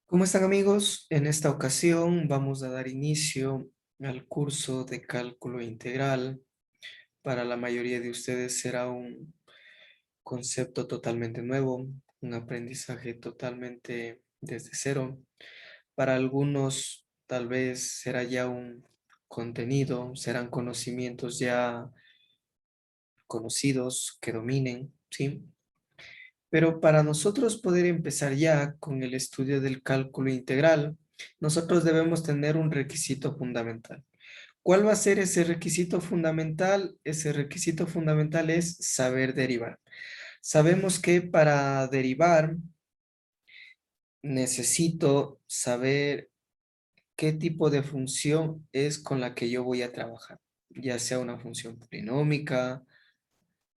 ¿Cómo están amigos? En esta ocasión vamos a dar inicio al curso de cálculo integral. Para la mayoría de ustedes será un concepto totalmente nuevo, un aprendizaje totalmente desde cero. Para algunos tal vez será ya un contenido, serán conocimientos ya conocidos que dominen, ¿sí? Pero para nosotros poder empezar ya con el estudio del cálculo integral, nosotros debemos tener un requisito fundamental. ¿Cuál va a ser ese requisito fundamental? Ese requisito fundamental es saber derivar. Sabemos que para derivar necesito saber qué tipo de función es con la que yo voy a trabajar, ya sea una función polinómica,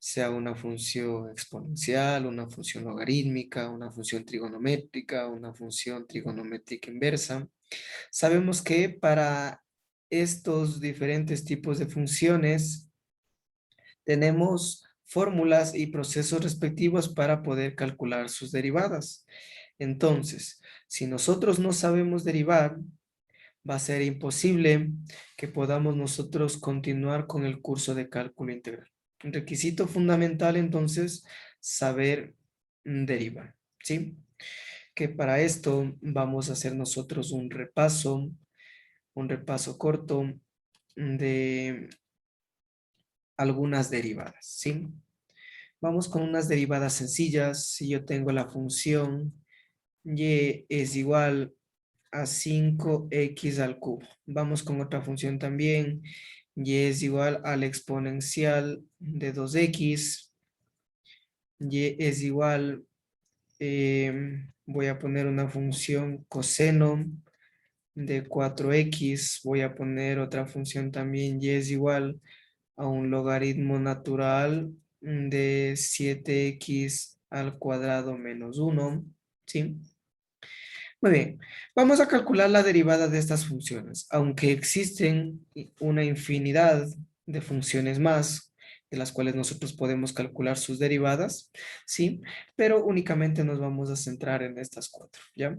sea una función exponencial, una función logarítmica, una función trigonométrica, una función trigonométrica inversa. Sabemos que para estos diferentes tipos de funciones tenemos fórmulas y procesos respectivos para poder calcular sus derivadas. Entonces, si nosotros no sabemos derivar, va a ser imposible que podamos nosotros continuar con el curso de cálculo integral. Un requisito fundamental, entonces, saber derivar, ¿sí? Que para esto vamos a hacer nosotros un repaso corto de algunas derivadas, ¿sí? Vamos con unas derivadas sencillas. Si yo tengo la función y es igual a 5x al cubo. Vamos con otra función también. Y es igual al exponencial de 2x. Y es igual, voy a poner una función coseno de 4x. Voy a poner otra función también. Y es igual a un logaritmo natural de 7x al cuadrado menos 1. ¿Sí? Muy bien, vamos a calcular la derivada de estas funciones, aunque existen una infinidad de funciones más de las cuales nosotros podemos calcular sus derivadas, ¿sí? Pero únicamente nos vamos a centrar en estas cuatro, ¿ya?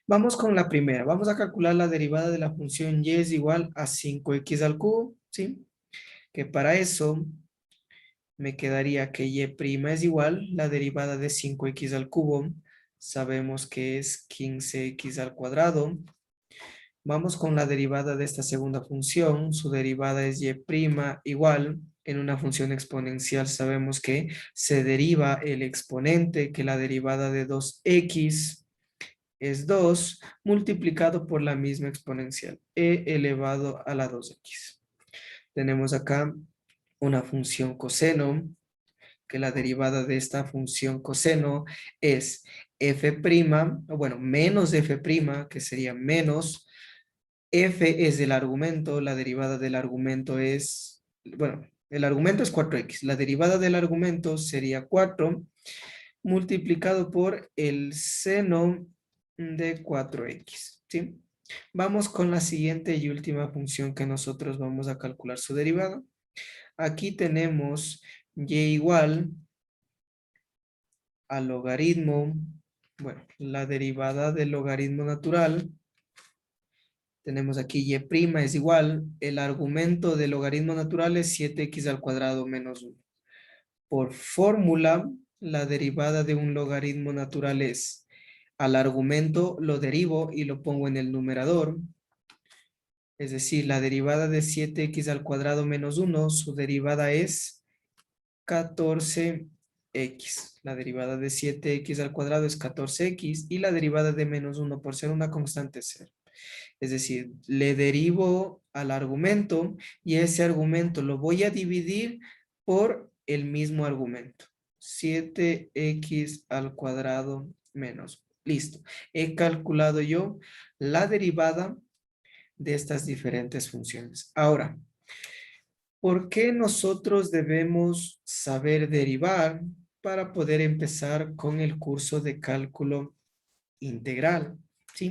Vamos con la primera, vamos a calcular la derivada de la función y es igual a 5x al cubo, ¿sí? Que para eso me quedaría que y' es igual, la derivada de 5x al cubo, sabemos que es 15x al cuadrado. Vamos con la derivada de esta segunda función, su derivada es y' igual, en una función exponencial sabemos que se deriva el exponente, que la derivada de 2x es 2, multiplicado por la misma exponencial, e elevado a la 2x. Tenemos acá una función coseno, que la derivada de esta función coseno es f', o bueno, menos f', que sería menos, f es del argumento, la derivada del argumento es, bueno, el argumento es 4x, la derivada del argumento sería 4 multiplicado por el seno de 4x, ¿sí? Vamos con la siguiente y última función que nosotros vamos a calcular su derivada. Aquí tenemos y igual al logaritmo, bueno, la derivada del logaritmo natural. Tenemos aquí y' es igual, el argumento del logaritmo natural es 7x al cuadrado menos 1. Por fórmula, la derivada de un logaritmo natural es, al argumento lo derivo y lo pongo en el numerador. Es decir, la derivada de 7x al cuadrado menos 1, su derivada es 14x. La derivada de 7x al cuadrado es 14x y la derivada de menos 1 por ser una constante es 0. Es decir, le derivo al argumento y ese argumento lo voy a dividir por el mismo argumento. 7x al cuadrado menos. Listo. He calculado yo la derivada de estas diferentes funciones. Ahora, ¿por qué nosotros debemos saber derivar para poder empezar con el curso de cálculo integral? ¿Sí?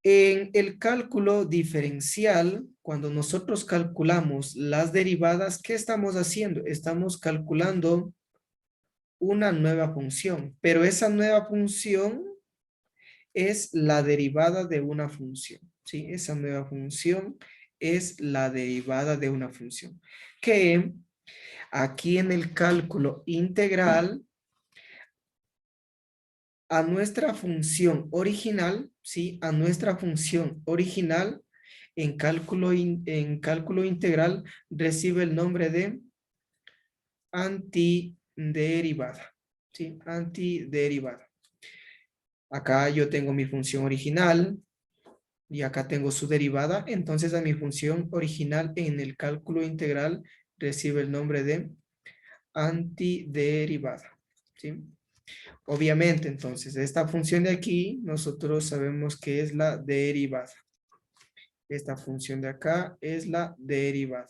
En el cálculo diferencial, cuando nosotros calculamos las derivadas, ¿qué estamos haciendo? Estamos calculando una nueva función, pero esa nueva función es la derivada de una función, ¿sí? Esa nueva función es la derivada de una función. Que aquí en el cálculo integral, a nuestra función original, ¿sí? A nuestra función original en cálculo integral recibe el nombre de antiderivada, ¿sí? Antiderivada. Acá yo tengo mi función original y acá tengo su derivada, entonces a mi función original en el cálculo integral recibe el nombre de antiderivada, ¿sí? Obviamente, entonces, esta función de aquí, nosotros sabemos que es la derivada. Esta función de acá es la derivada.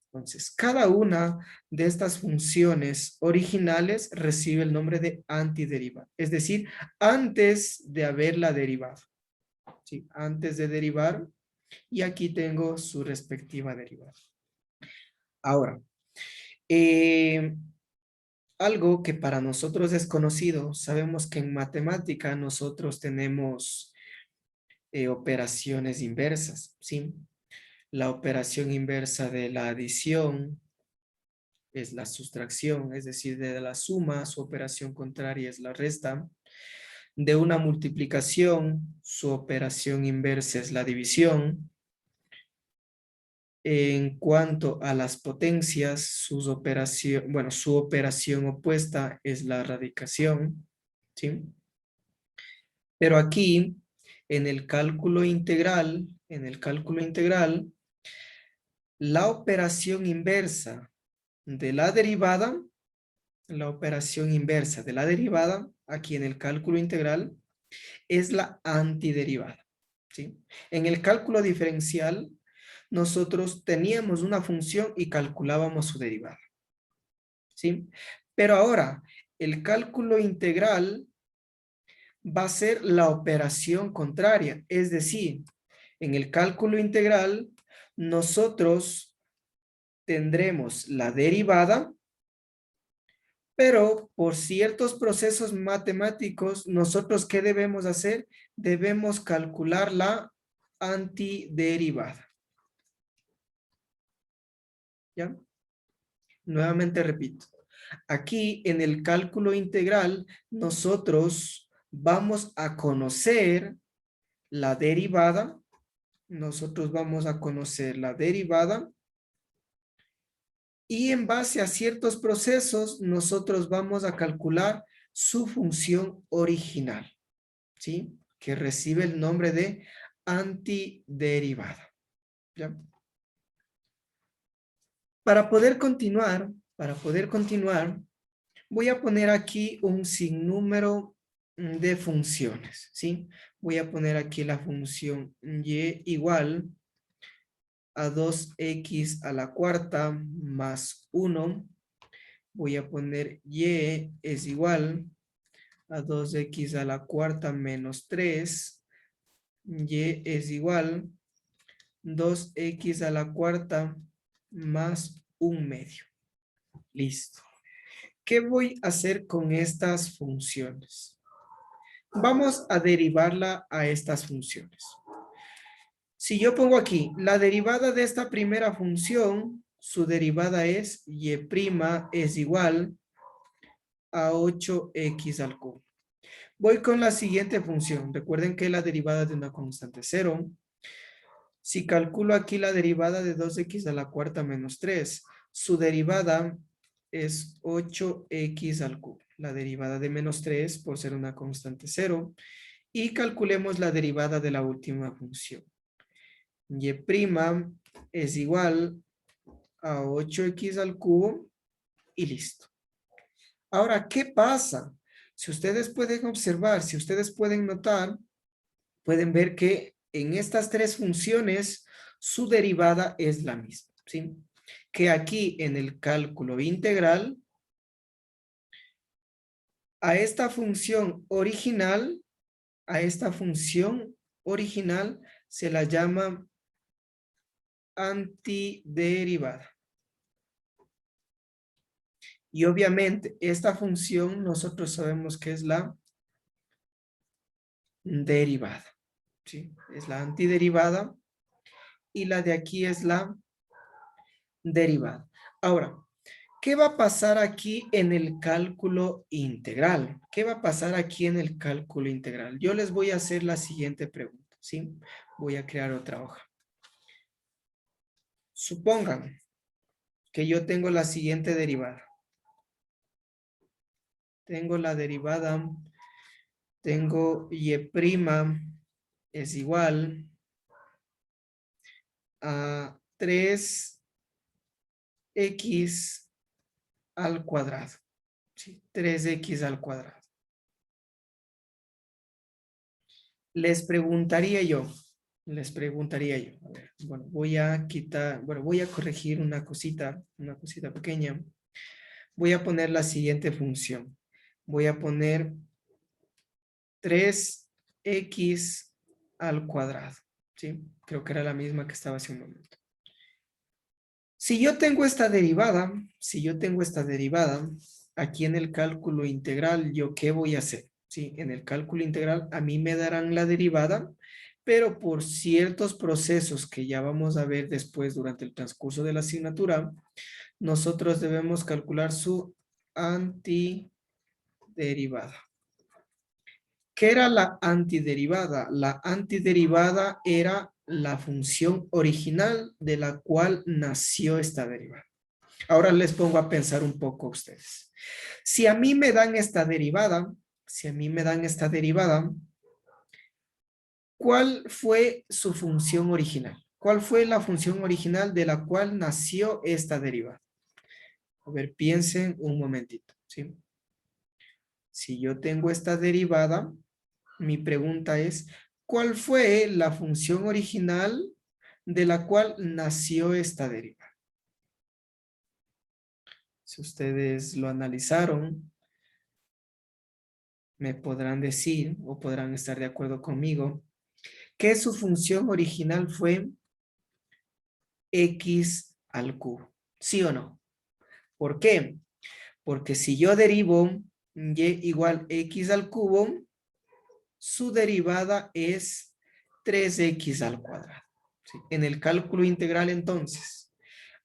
Entonces, cada una de estas funciones originales recibe el nombre de antiderivada. Es decir, antes de haberla derivado. ¿Sí? Antes de derivar. Y aquí tengo su respectiva derivada. Ahora, algo que para nosotros es conocido, sabemos que en matemática nosotros tenemos operaciones inversas, ¿sí? La operación inversa de la adición es la sustracción, es decir, de la suma, su operación contraria es la resta. De una multiplicación, su operación inversa es la división. En cuanto a las potencias, su operación opuesta es la radicación, ¿sí? Pero aquí, en el cálculo integral, la operación inversa de la derivada, aquí en el cálculo integral, es la antiderivada, ¿sí? En el cálculo diferencial, nosotros teníamos una función y calculábamos su derivada, ¿sí? Pero ahora, el cálculo integral va a ser la operación contraria, es decir, en el cálculo integral, nosotros tendremos la derivada, pero por ciertos procesos matemáticos, nosotros ¿qué debemos hacer? Debemos calcular la antiderivada. ¿Ya? Nuevamente repito. Aquí en el cálculo integral, nosotros vamos a conocer la derivada. Nosotros vamos a conocer la derivada. Y en base a ciertos procesos, nosotros vamos a calcular su función original, ¿sí? Que recibe el nombre de antiderivada. ¿Ya? Para poder continuar, voy a poner aquí un sinnúmero de funciones, ¿sí? Voy a poner aquí la función y igual a 2x a la cuarta más 1. Voy a poner y es igual a 2x a la cuarta menos 3. Y es igual 2x a la cuarta más 1/2. Listo. ¿Qué voy a hacer con estas funciones? Vamos a derivarla a estas funciones. Si yo pongo aquí la derivada de esta primera función, su derivada es y' es igual a 8x al cubo. Voy con la siguiente función. Recuerden que la derivada de una constante 0. Si calculo aquí la derivada de 2x a la cuarta menos 3, su derivada es 8x al cubo. La derivada de menos 3 por ser una constante 0. Y calculemos la derivada de la última función. Y' es igual a 8x al cubo y listo. Ahora, ¿qué pasa? Si ustedes pueden observar, si ustedes pueden notar, pueden ver que en estas tres funciones su derivada es la misma, ¿sí? Que aquí en el cálculo integral, a esta función original se la llama antiderivada. Y obviamente esta función nosotros sabemos que es la derivada. ¿Sí? Es la antiderivada y la de aquí es la derivada. Ahora, ¿qué va a pasar aquí en el cálculo integral? ¿Qué va a pasar aquí en el cálculo integral? Yo les voy a hacer la siguiente pregunta, ¿sí? Voy a crear otra hoja. Supongan que yo tengo la siguiente derivada. Tengo la derivada, tengo y' es igual a 3x al cuadrado. ¿Sí? 3x al cuadrado. Les preguntaría yo, a ver, bueno, voy a quitar, bueno, voy a corregir una cosita pequeña. Voy a poner la siguiente función. Voy a poner 3x al cuadrado, ¿sí? Creo que era la misma que estaba hace un momento. Si yo tengo esta derivada, aquí en el cálculo integral, ¿yo qué voy a hacer? Sí, en el cálculo integral a mí me darán la derivada, pero por ciertos procesos que ya vamos a ver después durante el transcurso de la asignatura, nosotros debemos calcular su antiderivada. ¿Qué era la antiderivada? La antiderivada era la función original de la cual nació esta derivada. Ahora les pongo a pensar un poco a ustedes. Si a mí me dan esta derivada, ¿cuál fue su función original? ¿Cuál fue la función original de la cual nació esta derivada? A ver, piensen un momentito, ¿sí? Si yo tengo esta derivada, mi pregunta es, ¿cuál fue la función original de la cual nació esta derivada? Si ustedes lo analizaron, me podrán decir o podrán estar de acuerdo conmigo que su función original fue x al cubo. ¿Sí o no? ¿Por qué? Porque si yo derivo y igual x al cubo, su derivada es 3x al cuadrado. ¿Sí? En el cálculo integral, entonces,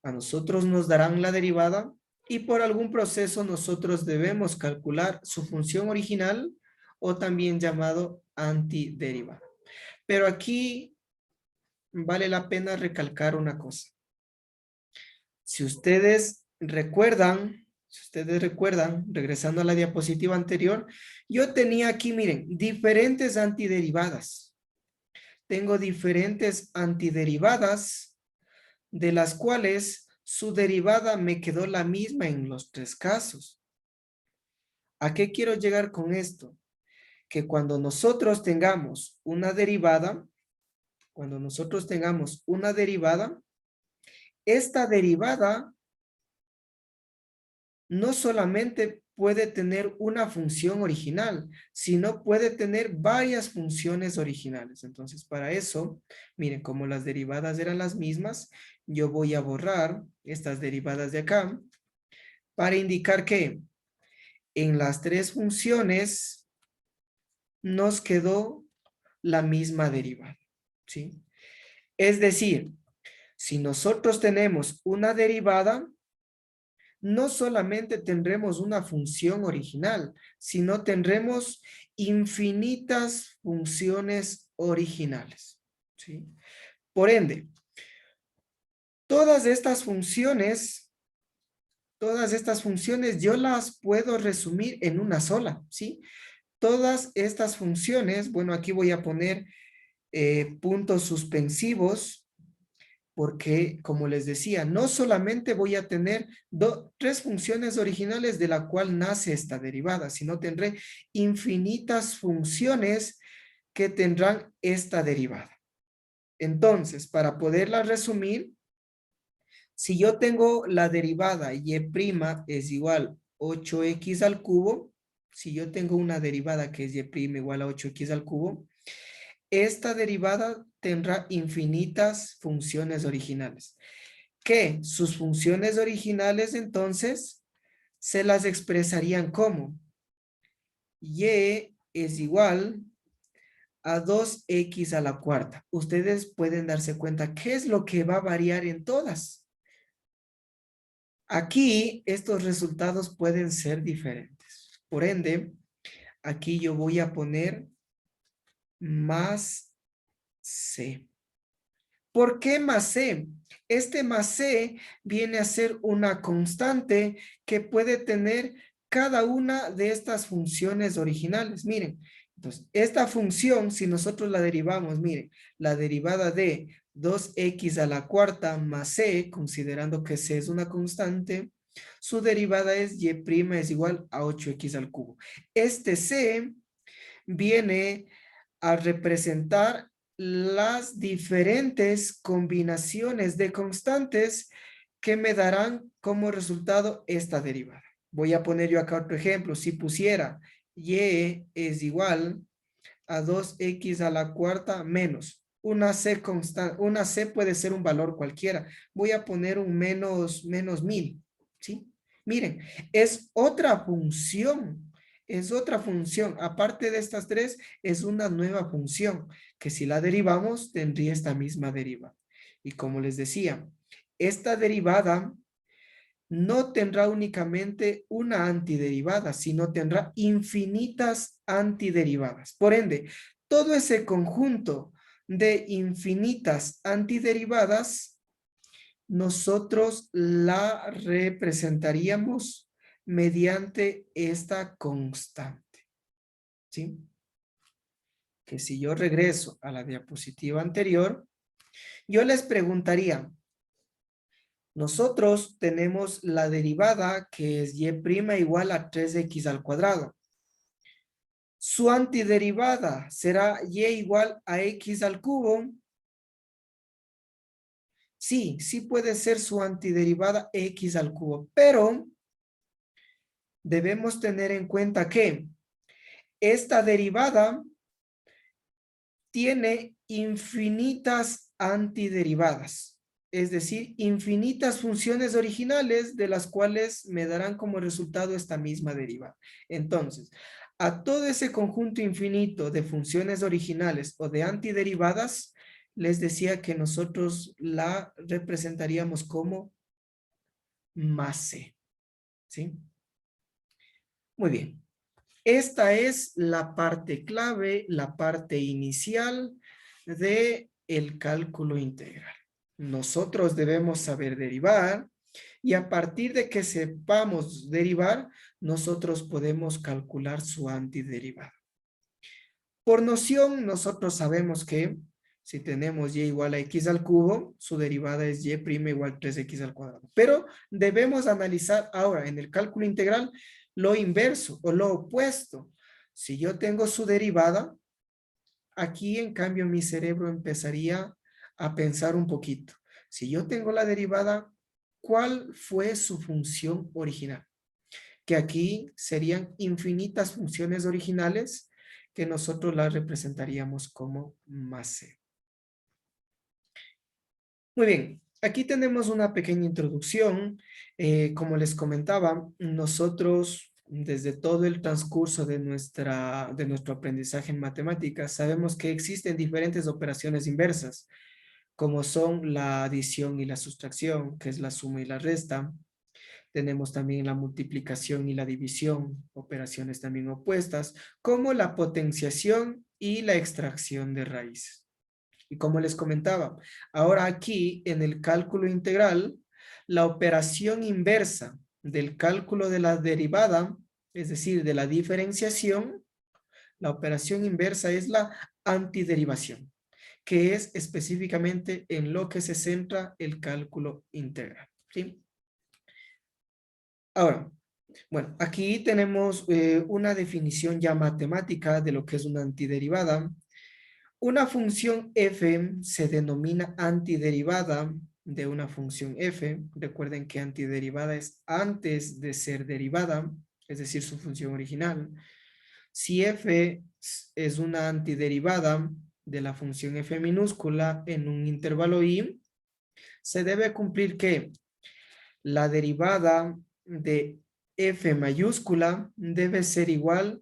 a nosotros nos darán la derivada y por algún proceso nosotros debemos calcular su función original o también llamado antiderivada. Pero aquí vale la pena recalcar una cosa. Si ustedes recuerdan, regresando a la diapositiva anterior, yo tenía aquí, miren, diferentes antiderivadas. Tengo diferentes antiderivadas de las cuales su derivada me quedó la misma en los tres casos. ¿A qué quiero llegar con esto? Que cuando nosotros tengamos una derivada, esta derivada no solamente puede tener una función original, sino puede tener varias funciones originales. Entonces, para eso, miren, como las derivadas eran las mismas, yo voy a borrar estas derivadas de acá para indicar que en las tres funciones nos quedó la misma derivada, ¿sí? Es decir, si nosotros tenemos una derivada, no solamente tendremos una función original, sino tendremos infinitas funciones originales, ¿sí? Por ende, todas estas funciones yo las puedo resumir en una sola, ¿sí? Todas estas funciones, bueno, aquí voy a poner puntos suspensivos, porque, como les decía, no solamente voy a tener tres funciones originales de la cual nace esta derivada, sino tendré infinitas funciones que tendrán esta derivada. Entonces, para poderla resumir, si yo tengo la derivada y' es igual 8x al cubo, si yo tengo una derivada que es y' igual a 8x al cubo, esta derivada tendrá infinitas funciones originales. Que sus funciones originales entonces se las expresarían como y es igual a 2x a la cuarta. Ustedes pueden darse cuenta qué es lo que va a variar en todas. Aquí estos resultados pueden ser diferentes. Por ende, aquí yo voy a poner más C. ¿Por qué más C? Este más C viene a ser una constante que puede tener cada una de estas funciones originales. Miren, entonces, esta función, si nosotros la derivamos, miren, la derivada de 2x a la cuarta más C, considerando que C es una constante, su derivada es y' es igual a 8x al cubo. Este C viene a representar las diferentes combinaciones de constantes que me darán como resultado esta derivada. Voy a poner yo acá otro ejemplo. Si pusiera y es igual a 2x a la cuarta menos una c constante, una c puede ser un valor cualquiera. Voy a poner un menos 1000, ¿sí? Miren, es otra función. Es otra función. Aparte de estas tres, es una nueva función que si la derivamos tendría esta misma deriva. Y como les decía, esta derivada no tendrá únicamente una antiderivada, sino tendrá infinitas antiderivadas. Por ende, todo ese conjunto de infinitas antiderivadas, nosotros la representaríamos mediante esta constante. ¿Sí? Que si yo regreso a la diapositiva anterior, yo les preguntaría, nosotros tenemos la derivada que es y' igual a 3x al cuadrado. Su antiderivada será y igual a x al cubo. Sí, sí puede ser su antiderivada x al cubo, pero debemos tener en cuenta que esta derivada tiene infinitas antiderivadas, es decir, infinitas funciones originales de las cuales me darán como resultado esta misma derivada. Entonces, a todo ese conjunto infinito de funciones originales o de antiderivadas, les decía que nosotros la representaríamos como más C, ¿sí? Muy bien. Esta es la parte clave, la parte inicial de el cálculo integral. Nosotros debemos saber derivar y a partir de que sepamos derivar, nosotros podemos calcular su antiderivada. Por noción, nosotros sabemos que si tenemos y igual a x al cubo, su derivada es y' igual a 3x al cuadrado. Pero debemos analizar ahora en el cálculo integral lo inverso o lo opuesto. Si yo tengo su derivada, aquí en cambio mi cerebro empezaría a pensar un poquito. Si yo tengo la derivada, ¿cuál fue su función original? Que aquí serían infinitas funciones originales que nosotros las representaríamos como más C. Muy bien, aquí tenemos una pequeña introducción. Como les comentaba, nosotros desde todo el transcurso de nuestro aprendizaje en matemáticas sabemos que existen diferentes operaciones inversas, como son la adición y la sustracción, que es la suma y la resta. Tenemos también la multiplicación y la división, operaciones también opuestas, como la potenciación y la extracción de raíces. Y como les comentaba, ahora aquí en el cálculo integral, la operación inversa del cálculo de la derivada, es decir, de la diferenciación, la operación inversa es la antiderivación, que es específicamente en lo que se centra el cálculo integral. ¿Sí? Ahora, bueno, aquí tenemos una definición ya matemática de lo que es una antiderivada. Una función f se denomina antiderivada de una función f. Recuerden que antiderivada es antes de ser derivada, es decir, su función original. Si f es una antiderivada de la función f minúscula en un intervalo i, se debe cumplir que la derivada de f mayúscula debe ser igual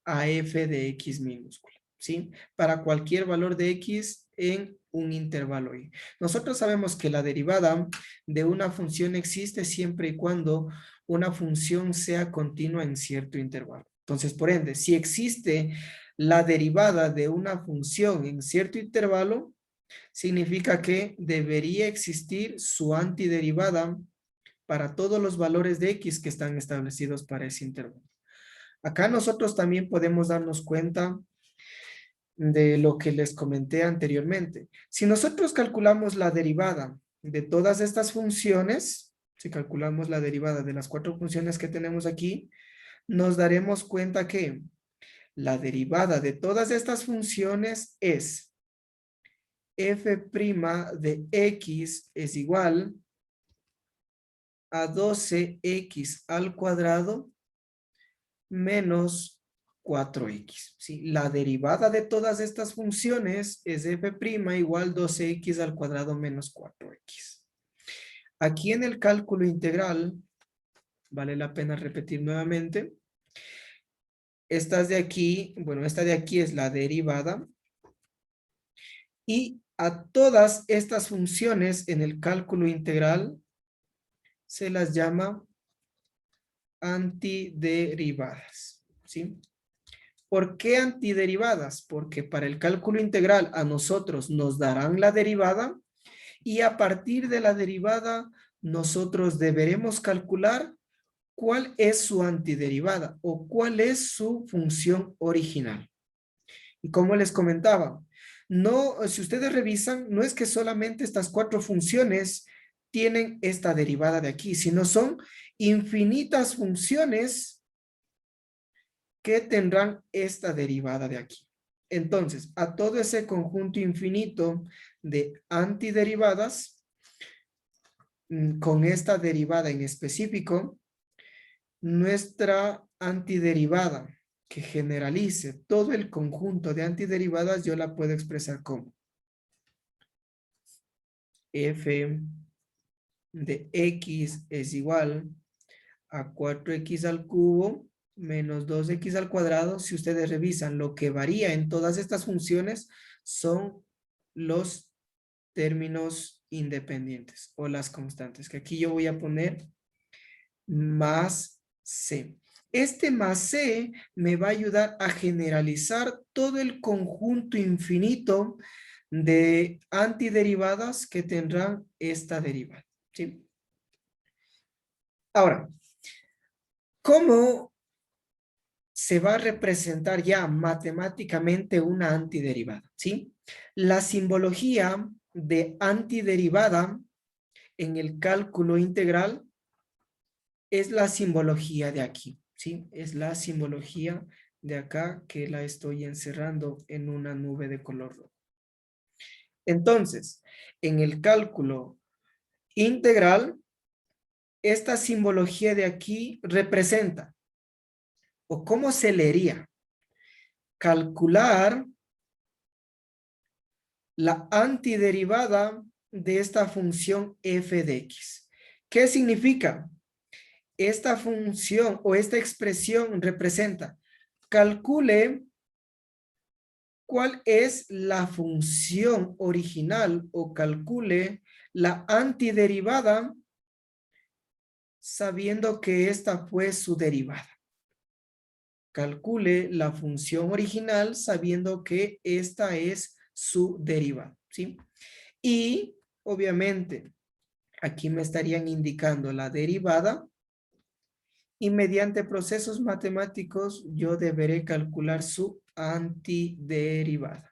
a f de x minúscula. ¿sí? Para cualquier valor de X en un intervalo Y. Nosotros sabemos que la derivada de una función existe siempre y cuando una función sea continua en cierto intervalo. Entonces, por ende, si existe la derivada de una función en cierto intervalo, significa que debería existir su antiderivada para todos los valores de X que están establecidos para ese intervalo. Acá nosotros también podemos darnos cuenta de lo que les comenté anteriormente. Si nosotros calculamos la derivada de todas estas funciones, si calculamos la derivada de las 4 funciones que tenemos aquí, nos daremos cuenta que la derivada de todas estas funciones es f' de x es igual a 12x al cuadrado menos 4x. ¿Sí? La derivada de todas estas funciones es f' igual 12x al cuadrado menos 4x. Aquí en el cálculo integral, vale la pena repetir nuevamente, estas de aquí, bueno, esta de aquí es la derivada y a todas estas funciones en el cálculo integral se las llama antiderivadas, ¿sí? ¿Por qué antiderivadas? Porque para el cálculo integral a nosotros nos darán la derivada y a partir de la derivada nosotros deberemos calcular cuál es su antiderivada o cuál es su función original. Y como les comentaba, no, si ustedes revisan, no es que solamente estas 4 funciones tienen esta derivada de aquí, sino son infinitas funciones que tendrán esta derivada de aquí. Entonces, a todo ese conjunto infinito de antiderivadas, con esta derivada en específico, nuestra antiderivada que generalice todo el conjunto de antiderivadas, yo la puedo expresar como f de x es igual a 4x al cubo menos 2x al cuadrado. Si ustedes revisan, lo que varía en todas estas funciones son los términos independientes o las constantes, que aquí yo voy a poner más c. Este más c me va a ayudar a generalizar todo el conjunto infinito de antiderivadas que tendrán esta derivada, ¿sí? Ahora, ¿cómo se va a representar ya matemáticamente una antiderivada? ¿Sí? La simbología de antiderivada en el cálculo integral es la simbología de aquí, ¿sí? Es la simbología de acá que la estoy encerrando en una nube de color rojo. Entonces, en el cálculo integral, esta simbología de aquí representa, o cómo se leería, calcular la antiderivada de esta función f de x. ¿Qué significa? Esta función o esta expresión representa, calcule cuál es la función original o calcule la antiderivada sabiendo que esta fue su derivada. Calcule la función original sabiendo que esta es su derivada, ¿sí? Y obviamente aquí me estarían indicando la derivada y mediante procesos matemáticos yo deberé calcular su antiderivada.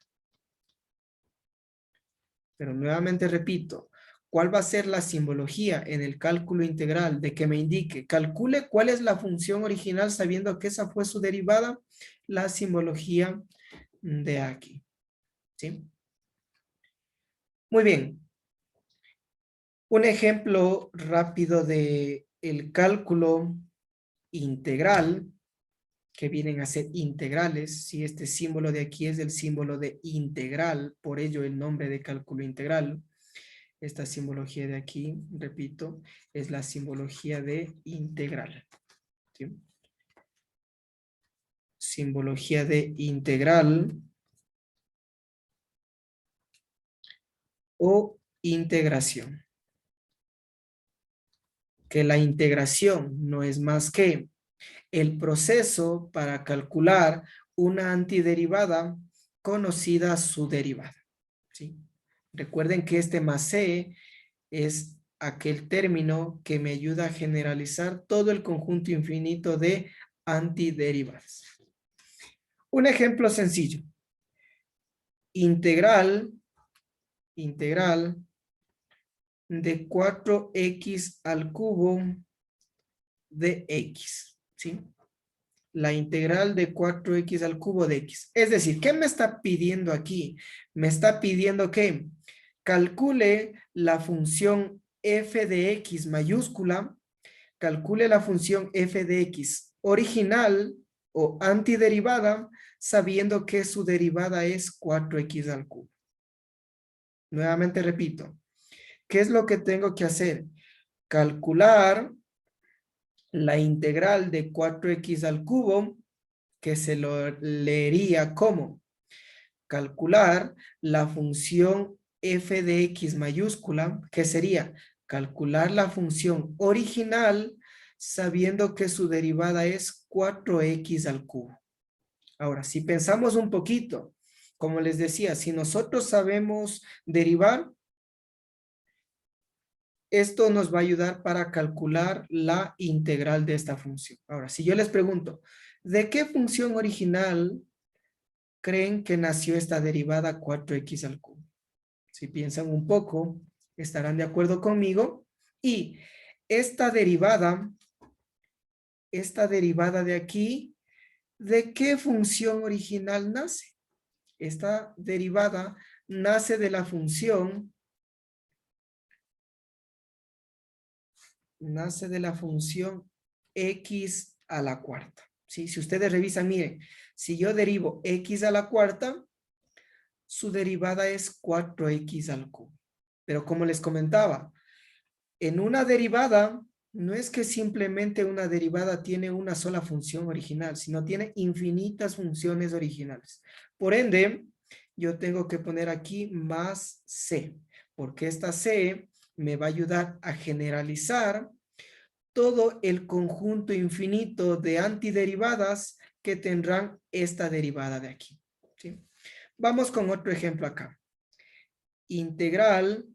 Pero nuevamente repito, ¿cuál va a ser la simbología en el cálculo integral de que me indique? Calcule cuál es la función original sabiendo que esa fue su derivada, la simbología de aquí. ¿Sí? Muy bien. Un ejemplo rápido de el cálculo integral, que vienen a ser integrales. Si este símbolo de aquí es el símbolo de integral, por ello el nombre de cálculo integral. Esta simbología de aquí, repito, es la simbología de integral. ¿Sí? Simbología de integral o integración. Que la integración no es más que el proceso para calcular una antiderivada conocida su derivada. ¿Sí? Recuerden que este más C es aquel término que me ayuda a generalizar todo el conjunto infinito de antiderivadas. Un ejemplo sencillo. Integral de 4x al cubo de x, ¿sí? La integral de 4x al cubo de x. Es decir, ¿qué me está pidiendo aquí? Me está pidiendo que calcule la función f de x mayúscula, calcule la función f de x original o antiderivada, sabiendo que su derivada es 4x al cubo. Nuevamente repito, ¿qué es lo que tengo que hacer? Calcular la integral de 4x al cubo, que se lo leería como calcular la función f de x mayúscula, que sería calcular la función original sabiendo que su derivada es 4x al cubo. Ahora, si pensamos un poquito, como les decía, si nosotros sabemos derivar, esto nos va a ayudar para calcular la integral de esta función. Ahora, si yo les pregunto, ¿de qué función original creen que nació esta derivada 4x al cubo? Si piensan un poco, estarán de acuerdo conmigo. Y esta derivada de aquí, ¿de qué función original nace? Esta derivada nace de la función x a la cuarta. ¿Sí? Si ustedes revisan, miren, si yo derivo x a la cuarta, su derivada es 4x al cubo. Pero como les comentaba, en una derivada, no es que simplemente una derivada tiene una sola función original, sino tiene infinitas funciones originales. Por ende, yo tengo que poner aquí más c, porque esta c me va a ayudar a generalizar todo el conjunto infinito de antiderivadas que tendrán esta derivada de aquí. ¿Sí? Vamos con otro ejemplo acá. Integral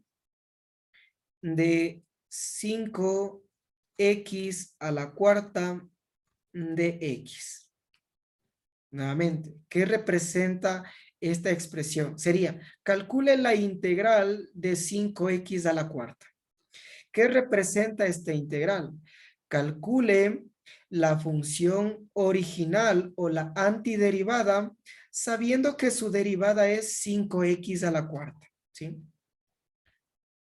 de 5x a la cuarta de x. Nuevamente, ¿qué representa esta expresión? Sería, calcule la integral de 5x a la cuarta. ¿Qué representa esta integral? Calcule la función original o la antiderivada sabiendo que su derivada es 5x a la cuarta. ¿Sí?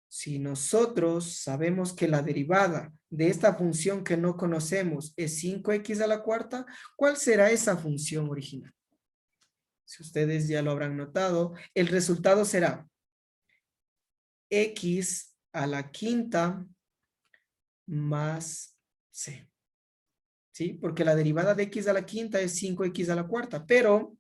Si nosotros sabemos que la derivada de esta función que no conocemos es 5x a la cuarta, ¿cuál será esa función original? Si ustedes ya lo habrán notado, el resultado será x a la quinta más c. ¿Sí? Porque la derivada de x a la quinta es 5x a la cuarta, pero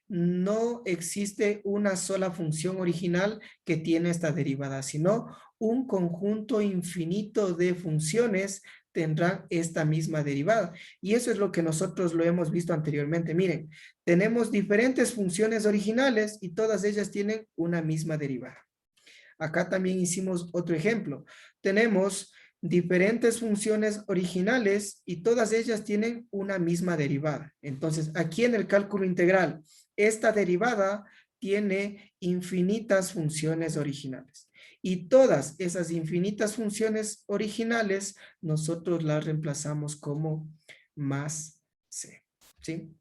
no existe una sola función original que tiene esta derivada, sino un conjunto infinito de funciones tendrán esta misma derivada. Y eso es lo que nosotros lo hemos visto anteriormente. Miren, tenemos diferentes funciones originales y todas ellas tienen una misma derivada. Acá también hicimos otro ejemplo. Tenemos diferentes funciones originales y todas ellas tienen una misma derivada. Entonces, aquí en el cálculo integral, esta derivada tiene infinitas funciones originales. Y todas esas infinitas funciones originales, nosotros las reemplazamos como más c. ¿Sí?